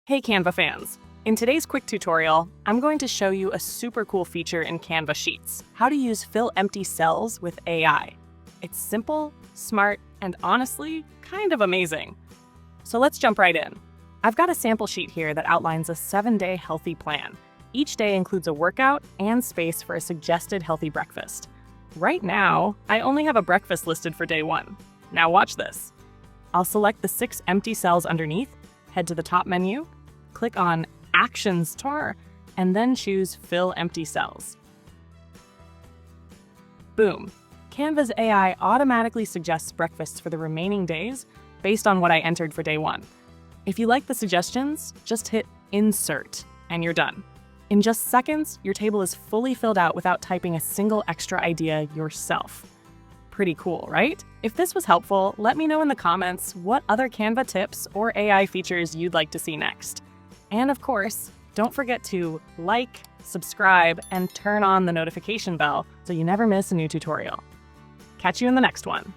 Hey Canva fans! In today's quick tutorial, I'm going to show you a super cool feature in Canva Sheets, how to use fill empty cells with AI. It's simple, smart, and honestly, kind of amazing. So let's jump right in. I've got a sample sheet here that outlines a 7-day healthy plan. Each day includes a workout and space for a suggested healthy breakfast. Right now, I only have a breakfast listed for day 1. Now watch this. I'll select the 6 empty cells underneath, head to the top menu, click on Actions tar, and then choose Fill Empty Cells. Boom! Canva's AI automatically suggests breakfasts for the remaining days based on what I entered for day 1. If you like the suggestions, just hit Insert, and you're done. In just seconds, your table is fully filled out without typing a single extra idea yourself. Pretty cool, right? If this was helpful, let me know in the comments what other Canva tips or AI features you'd like to see next. And of course, don't forget to like, subscribe, and turn on the notification bell so you never miss a new tutorial. Catch you in the next one.